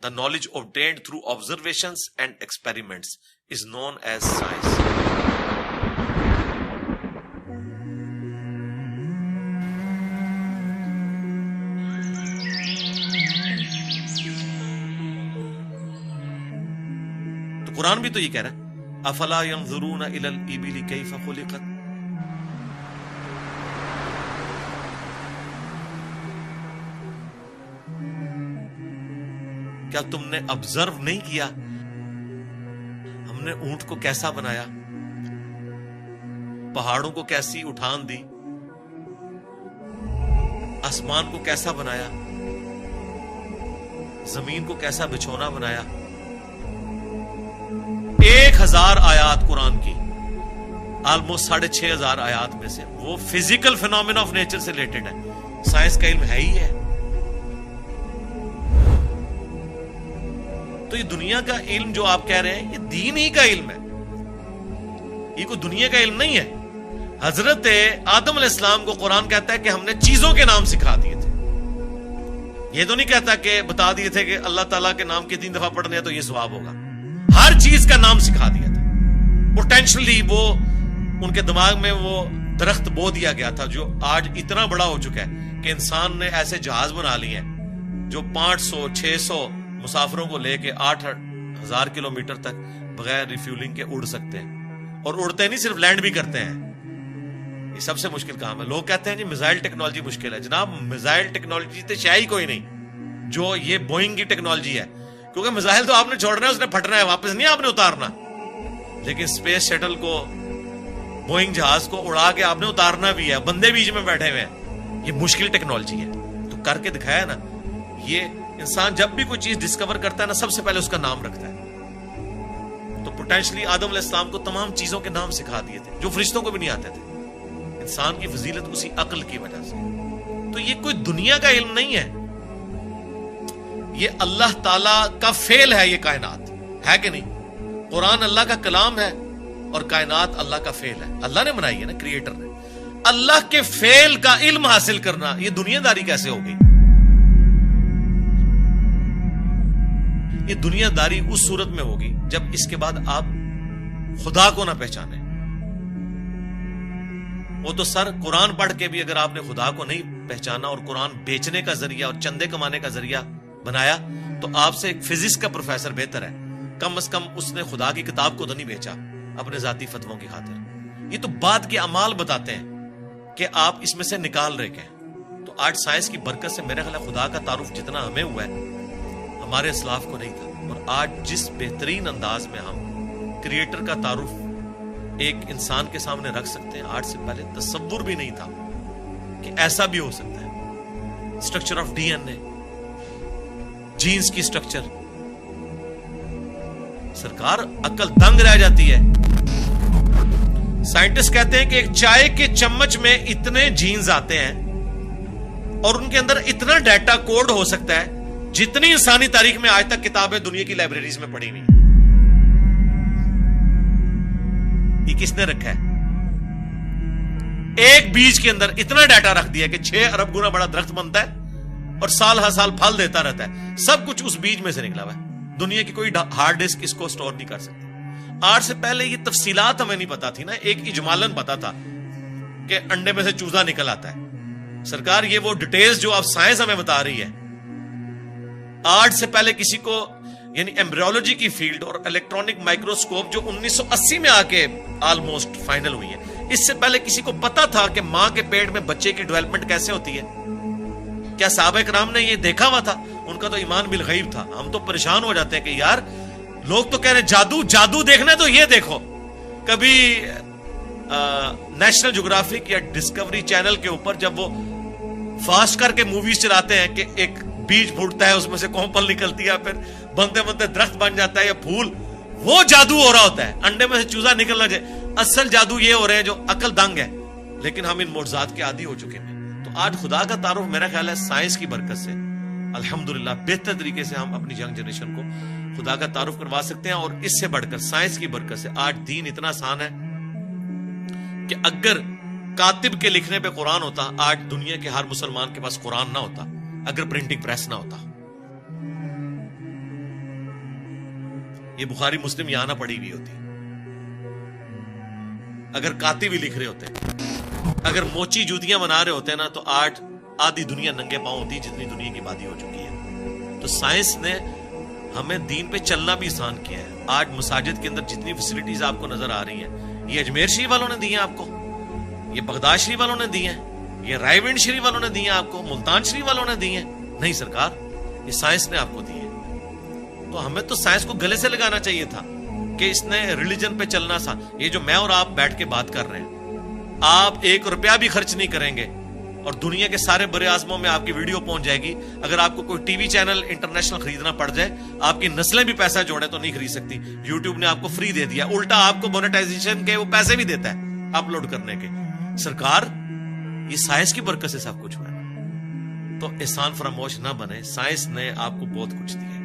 The knowledge obtained through observations and experiments is known as science. تو قرآن بھی تو یہ کہہ رہا ہے افلا ينظرون الى الابل كيف خلقت. کیا تم نے آبزرو نہیں کیا ہم نے اونٹ کو کیسا بنایا، پہاڑوں کو کیسی اٹھان دی، آسمان کو کیسا بنایا، زمین کو کیسا بچھونا بنایا. 1000 آیات قرآن کی، آلموسٹ 6500 آیات میں سے وہ فزیکل فینومینا آف نیچر سے ریلیٹڈ ہے. سائنس کا علم ہے ہی ہے. تو یہ دنیا کا علم جو آپ کہہ رہے ہیں یہ دین ہی کا علم ہے، یہ کوئی دنیا کا علم نہیں ہے. حضرت آدم علیہ السلام کو قرآن کہتا ہے کہ ہم نے چیزوں کے نام سکھا دیے تھے. یہ تو نہیں کہتا کہ بتا دیے تھے کہ اللہ تعالیٰ کے نام کے 3 دفعہ پڑھنے ہیں تو یہ ثواب ہوگا. ہر چیز کا نام سکھا دیا تھا. پوٹینشلی وہ ان کے دماغ میں وہ درخت بو دیا گیا تھا جو آج اتنا بڑا ہو چکا ہے کہ انسان نے ایسے جہاز بنا لیے ہیں جو 500-600 مسافروں کو لے کے 8000 کلومیٹر تک بغیر ریفیولنگ کے اڑ سکتے ہیں. اور اڑتے نہیں، صرف لینڈ بھی کرتے ہیں. یہ سب سے مشکل کام ہے. لوگ کہتے ہیں جی میزائل ٹیکنالوجی مشکل ہے. جناب میزائل ٹیکنالوجی تو شاید ہی کوئی نہیں جو یہ بوئنگ کی ٹیکنالوجی ہے، کیونکہ میزائل تو آپ نے چھوڑنا ہے، اس نے پھٹنا ہے، واپس نہیں آپ نے اتارنا. لیکن اسپیس شٹل کو، بوئنگ جہاز کو اڑا کے آپ نے اتارنا بھی ہے، بندے بیچ میں بیٹھے ہوئے ہیں. یہ مشکل ٹیکنالوجی ہے تو کر کے دکھایا نا. یہ انسان جب بھی کوئی چیز ڈسکور کرتا ہے نا سب سے پہلے اس کا نام رکھتا ہے. تو پوٹینشلی آدم علیہ السلام کو تمام چیزوں کے نام سکھا دیے تھے جو فرشتوں کو بھی نہیں آتے تھے. انسان کی فضیلت اسی عقل کی وجہ سے. تو یہ کوئی دنیا کا علم نہیں ہے، یہ اللہ تعالی کا فعل ہے. یہ کائنات ہے کہ نہیں؟ قرآن اللہ کا کلام ہے اور کائنات اللہ کا فعل ہے. اللہ نے بنائی ہے نا، کریٹر نے. اللہ کے فعل کا علم حاصل کرنا یہ دنیا داری کیسے ہو گئی؟ یہ دنیا داری اس صورت میں ہوگی جب اس کے بعد آپ خدا کو نہ پہچانے. وہ تو سر قرآن پڑھ کے بھی اگر آپ نے خدا کو نہیں پہچانا اور قرآن بیچنے کا ذریعہ اور چندے کمانے کا ذریعہ بنایا تو آپ سے ایک فزکس کا پروفیسر بہتر ہے. کم از کم اس نے خدا کی کتاب کو تو نہیں بیچا اپنے ذاتی فتووں کی خاطر. یہ تو بعد کے اعمال بتاتے ہیں کہ آپ اس میں سے نکال رہے ہیں. تو آج سائنس کی برکت سے میرے خیال ہے خدا کا تعارف جتنا ہمیں ہوا ہے ہمارے اسلاف کو نہیں تھا. اور آج جس بہترین انداز میں ہم کریٹر کا تعارف ایک انسان کے سامنے رکھ سکتے ہیں، آج سے پہلے تصور بھی نہیں تھا کہ ایسا بھی ہو سکتا ہے. Structure of D N A, genes کی اسٹرکچر، سرکار عقل دنگ رہ جاتی ہے. سائنٹسٹ کہتے ہیں کہ ایک چائے کے چمچ میں اتنے جینز آتے ہیں اور ان کے اندر اتنا ڈیٹا کوڈ ہو سکتا ہے جتنی انسانی تاریخ میں آج تک کتابیں دنیا کی لائبریریز میں پڑھی ہوئی. یہ کس نے رکھا ہے؟ ایک بیج کے اندر اتنا ڈیٹا رکھ دیا کہ 6 ارب گنا بڑا درخت بنتا ہے اور سال ہر سال پھل دیتا رہتا ہے. سب کچھ اس بیج میں سے نکلا ہوا ہے. دنیا کی کوئی ہارڈ ڈسک اس کو سٹور نہیں کر سکتی. آج سے پہلے یہ تفصیلات ہمیں نہیں پتا تھی نا. ایک اجمالن پتا تھا کہ انڈے میں سے چوزا نکل آتا ہے. سرکار یہ وہ ڈیٹیلز جو اب سائنس ہمیں بتا رہی ہے، آج سے پہلے کسی کو، یعنی ایمبریولوجی کی فیلڈ اور الیکٹرانک مائکروسکوپ جو 1980 میں آ کے آلموسٹ فائنل ہوئی ہے، اس سے پہلے کسی کو پتا تھا کہ ماں کے پیٹ میں بچے کی ڈیولپمنٹ کیسے ہوتی ہے؟ کیا صحابہ کرام نے یہ دیکھا ہوا تھا؟ ان کا تو ایمان بالغیب تھا. ہم تو پریشان ہو جاتے ہیں کہ یار لوگ تو کہہ رہے ہیں جادو دیکھنا ہے تو یہ دیکھو. کبھی نیشنل جغرافک یا ڈسکوری چینل کے اوپر جب وہ فاسٹ کر کے موویز چلاتے ہیں کہ ایک بیج پھوٹتا ہے، اس میں سے کومپل نکلتی ہے، پھر بنتے بنتے درخت بن جاتا ہے یا پھول، وہ جادو ہو رہا ہوتا ہے. انڈے میں سے چوزا نکلنا جائے. اصل جادو یہ ہو رہے ہیں جو عقل دنگ ہے. لیکن ہم ان معجزات کے عادی ہو چکے ہیں. تو آج خدا کا تعارف میرا خیال ہے سائنس کی برکت سے الحمدللہ بہتر طریقے سے ہم اپنی ینگ جنریشن کو خدا کا تعارف کروا سکتے ہیں. اور اس سے بڑھ کر سائنس کی برکت سے آج دین اتنا آسان ہے کہ اگر کاتب کے لکھنے پہ قرآن ہوتا، آج دنیا کے ہر مسلمان کے پاس قرآن نہ ہوتا اگر پرنٹنگ پریس نہ ہوتا. یہ بخاری مسلم یہاں نہ پڑھی ہوئی ہوتی. اگر کاتب بھی لکھ رہے ہوتے، اگر موچی جوتیاں بنا رہے ہوتے نا، تو آج آدھی دنیا ننگے پاؤں ہوتی جتنی دنیا کی آبادی ہو چکی ہے. تو سائنس نے ہمیں دین پہ چلنا بھی آسان کیا ہے. آج مساجد کے اندر جتنی فیسلٹیز آپ کو نظر آ رہی ہیں، یہ اجمیر شریف والوں نے دی ہیں آپ کو، یہ بغداد شریف والوں نے دی ہیں، یہ رائے ونڈ شریف والوں نے دی ہیں آپ کو، ملتان شریف والوں نے دی ہیں. نہیں سرکار، یہ سائنس نے آپ کو دی ہے. تو ہمیں تو سائنس کو گلے سے لگانا چاہیے تھا کہ اس نے ریلیجن پہ چلنا سا. یہ جو میں اور آپ بیٹھ کے بات کر رہے ہیں، آپ 1 روپیہ بھی خرچ نہیں کریں گے اور دنیا کے سارے بڑے اعظموں میں آپ کی ویڈیو پہنچ جائے گی. اگر آپ کو کوئی ٹی وی چینل انٹرنیشنل خریدنا پڑ جائے، آپ کی نسلیں بھی پیسہ جوڑے تو نہیں خرید سکتی. یوٹیوب نے آپ کو فری دے دیا، الٹا آپ کو مونیٹائزیشن کے وہ پیسے بھی دیتا ہے اپلوڈ کرنے کے. سرکار، یہ سائنس کی برکت سے سب کچھ ہوا ہے. تو احسان فراموش نہ بنے، سائنس نے آپ کو بہت کچھ دیا.